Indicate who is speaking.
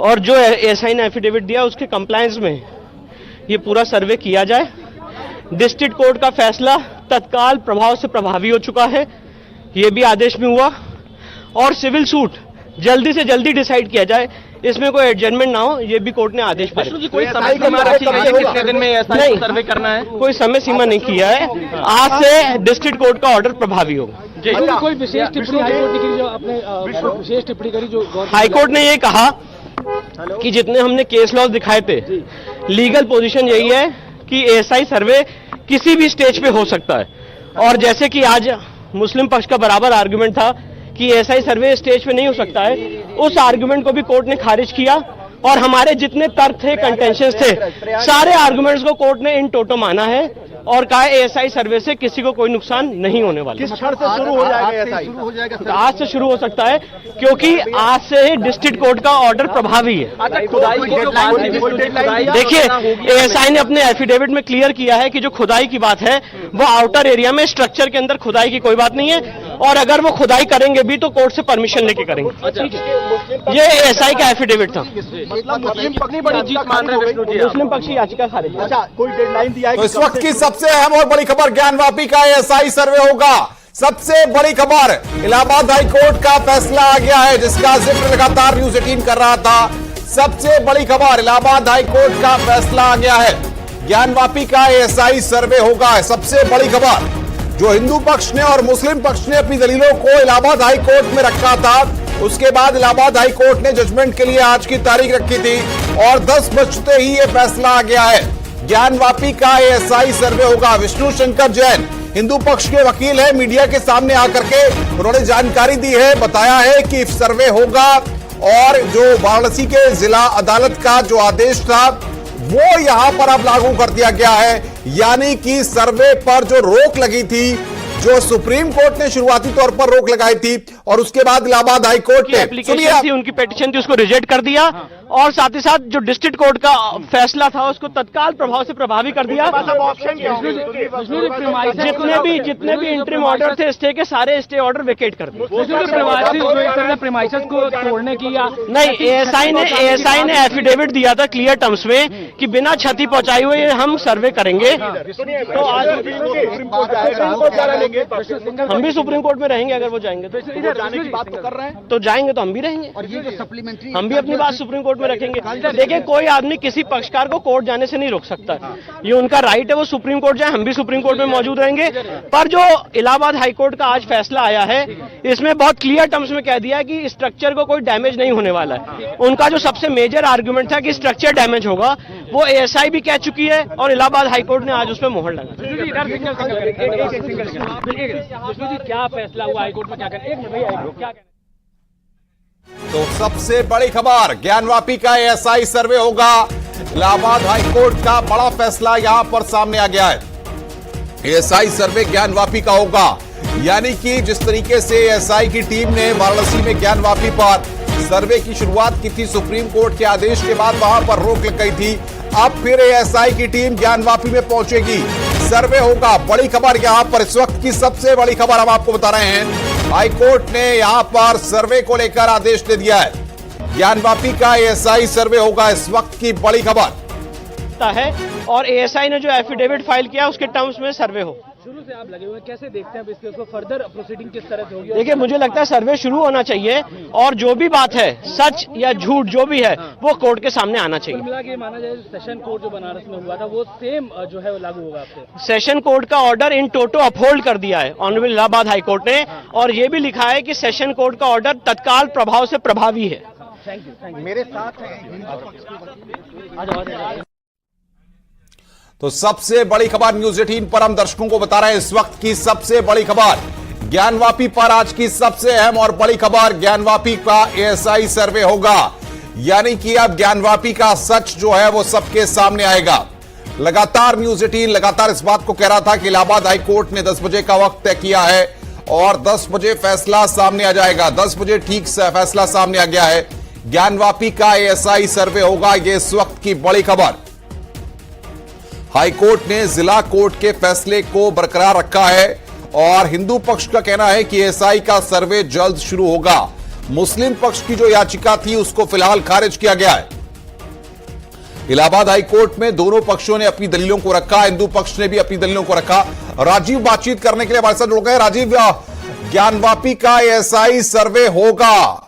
Speaker 1: और जो एसआई ने एफिडेविट दिया उसके कंप्लायंस में ये पूरा सर्वे किया जाए। डिस्ट्रिक्ट कोर्ट का फैसला तत्काल प्रभाव से प्रभावी हो चुका है, ये भी आदेश में हुआ। और सिविल सूट जल्दी से जल्दी डिसाइड किया जाए, इसमें कोई एडजमेंट ना हो, ये भी कोर्ट ने आदेश पारित किया।
Speaker 2: कोई समय कितने दिन में नहीं सर्वे करना है,
Speaker 1: कोई समय सीमा नहीं किया है। आज से डिस्ट्रिक्ट कोर्ट का ऑर्डर प्रभावी होगा।
Speaker 3: कोई विशेष टिप्पणी हाईकोर्ट ने की, जो आपने विशेष टिप्पणी करी, जो
Speaker 1: हाईकोर्ट ने ये कहा कि जितने हमने केस लॉ दिखाए थे, लीगल पोजीशन यही है कि एएसआई सर्वे किसी भी स्टेज पे हो सकता है। और जैसे कि आज मुस्लिम पक्ष का बराबर आर्गुमेंट था कि एएसआई सर्वे स्टेज पे नहीं हो सकता है, उस आर्गुमेंट को भी कोर्ट ने खारिज किया। और हमारे जितने तर्क थे, कंटेंशंस थे, सारे आर्गुमेंट्स को कोर्ट ने इन टोटो माना है और कहा एएसआई सर्वे से किसी को कोई नुकसान नहीं होने वाला।
Speaker 4: किस क्षण से शुरू हो जाएगा?
Speaker 1: आज से शुरू हो सकता है, क्योंकि आज से डिस्ट्रिक्ट कोर्ट का ऑर्डर प्रभावी है। देखिए, एएसआई ने अपने एफिडेविट में क्लियर किया है कि जो खुदाई की बात है वो आउटर एरिया में स्ट्रक्चर के अंदर खुदाई की कोई बात नहीं है, और अगर वो खुदाई करेंगे भी तो कोर्ट से परमिशन लेके करेंगे। ये एएसआई का एफिडेविट था। मुस्लिम पक्षी याचिका खारिज।
Speaker 4: अच्छा, कोई डेडलाइन दिया है?
Speaker 5: तो इस वक्त की सबसे अहम और बड़ी खबर, ज्ञानवापी का एएसआई सर्वे होगा। सबसे बड़ी खबर, इलाहाबाद हाई कोर्ट का फैसला आ गया है, जिसका जिक्र लगातार न्यूज़ 18 कर रहा था। सबसे बड़ी खबर, इलाहाबाद हाई कोर्ट का फैसला आ गया है, ज्ञानवापी का एएसआई सर्वे होगा। सबसे बड़ी खबर, जो हिंदू पक्ष ने और मुस्लिम पक्ष ने अपनी दलीलों को इलाहाबाद हाई कोर्ट में रखा था, उसके बाद इलाहाबाद हाई कोर्ट ने जजमेंट के लिए आज की तारीख रखी थी और 10 बजते ही यह फैसला आ गया है, ज्ञानवापी का एएसआई सर्वे होगा। विष्णु शंकर जैन हिंदू पक्ष के वकील है, मीडिया के सामने आकर के उन्होंने जानकारी दी है, बताया है कि सर्वे होगा और जो वाराणसी के जिला अदालत का जो आदेश था वो यहां पर अब लागू कर दिया गया है। यानी कि सर्वे पर जो रोक लगी थी, जो सुप्रीम कोर्ट ने शुरुआती तौर पर रोक लगाई थी और उसके बाद इलाहाबाद हाई कोर्ट ने
Speaker 1: उनकी पिटीशन थी उसको रिजेक्ट कर दिया, और साथ ही साथ जो डिस्ट्रिक्ट कोर्ट का फैसला था उसको तत्काल प्रभाव से प्रभावी कर दिया। जितने भी इंटरिम ऑर्डर थे स्टे के, सारे स्टे ऑर्डर वेकेट कर दिए।
Speaker 3: को तोड़ने की या
Speaker 1: नहीं, एएसआई ने एफिडेविट दिया था क्लियर टर्म्स में कि बिना क्षति पहुंचाई हुए हम सर्वे करेंगे। तो आज हम भी सुप्रीम कोर्ट में रहेंगे, अगर वो जाएंगे तो।
Speaker 4: जाने की बात तो कर रहे हैं,
Speaker 1: तो जाएंगे तो हम भी रहेंगे,
Speaker 4: और ये जो सप्लीमेंट्री,
Speaker 1: हम भी अपनी बात सुप्रीम कोर्ट में रखेंगे। देखिए, कोई आदमी किसी पक्षकार को कोर्ट जाने से नहीं रोक सकता, ये उनका राइट है, वो सुप्रीम कोर्ट जाए, हम भी सुप्रीम कोर्ट में मौजूद रहेंगे। पर जो इलाहाबाद हाईकोर्ट का आज फैसला आया है, इसमें बहुत क्लियर टर्म्स में कह दिया कि स्ट्रक्चर को कोई डैमेज नहीं होने वाला है। उनका जो सबसे मेजर आर्गुमेंट था कि स्ट्रक्चर डैमेज होगा, वो एएसआई भी कह चुकी है और इलाहाबाद हाईकोर्ट ने आज उस पर मोहर लगा।
Speaker 3: क्या फैसला हुआ हाईकोर्ट में, क्या करें?
Speaker 5: तो सबसे बड़ी खबर, ज्ञानवापी का एएसआई सर्वे होगा। इलाहाबाद हाई कोर्ट का बड़ा फैसला यहां पर सामने आ गया है, एएसआई सर्वे ज्ञानवापी का होगा। यानी कि जिस तरीके से एएसआई की टीम ने वाराणसी में ज्ञानवापी पर सर्वे की शुरुआत की थी, सुप्रीम कोर्ट के आदेश के बाद वहां पर रोक लग गई थी, अब फिर एएसआई की टीम ज्ञानवापी में पहुंचेगी, सर्वे होगा। बड़ी खबर यहां पर, इस वक्त की सबसे बड़ी खबर हम आपको बता रहे हैं, हाईकोर्ट ने यहां पर सर्वे को लेकर आदेश दे दिया है, ज्ञानवापी का एएसआई सर्वे होगा, इस वक्त की बड़ी खबर
Speaker 1: है। और एएसआई ने जो एफिडेविट फाइल किया उसके टर्म्स में सर्वे हो।
Speaker 3: शुरू से आप लगे हुए, कैसे देखते हैं अब इसके, उसको फर्दर प्रोसीडिंग किस तरह से होगी?
Speaker 1: देखिए, मुझे लगता है सर्वे शुरू होना चाहिए और जो भी बात है, सच या झूठ जो भी है, वो कोर्ट के सामने आना चाहिए।
Speaker 3: मिला के माना जाए सेशन कोर्ट जो बनारस में हुआ था वो सेम जो है वो लागू होगा आपसे?
Speaker 1: सेशन कोर्ट का ऑर्डर इन टोटो अपहोल्ड कर दिया है ऑनरेबल इलाहाबाद हाई कोर्ट ने, और ये भी लिखा है कि सेशन कोर्ट का ऑर्डर तत्काल प्रभाव से प्रभावी है।
Speaker 3: Thank you.
Speaker 4: मेरे साथ
Speaker 5: तो सबसे बड़ी खबर न्यूज़ 18 पर हम दर्शकों को बता रहे हैं, इस वक्त की सबसे बड़ी खबर, ज्ञानवापी पर आज की सबसे अहम और बड़ी खबर, ज्ञानवापी का एएसआई सर्वे होगा। यानी कि अब ज्ञानवापी का सच जो है वो सबके सामने आएगा। लगातार न्यूज़ 18 लगातार इस बात को कह रहा था कि इलाहाबाद हाई कोर्ट ने 10 बजे का वक्त तय किया है और 10 बजे फैसला सामने आ जाएगा। 10 बजे ठीक से फैसला सामने आ गया है, ज्ञानवापी का एएसआई सर्वे होगा, ये इस वक्त की बड़ी खबर। हाईकोर्ट ने जिला कोर्ट के फैसले को बरकरार रखा है और हिंदू पक्ष का कहना है कि एएसआई का सर्वे जल्द शुरू होगा। मुस्लिम पक्ष की जो याचिका थी उसको फिलहाल खारिज किया गया है। इलाहाबाद हाई कोर्ट में दोनों पक्षों ने अपनी दलीलों को रखा, हिंदू पक्ष ने भी अपनी दलीलों को रखा। राजीव बातचीत करने के लिए हमारे साथ जुड़ गए। राजीव, ज्ञानवापी का एएसआई सर्वे होगा,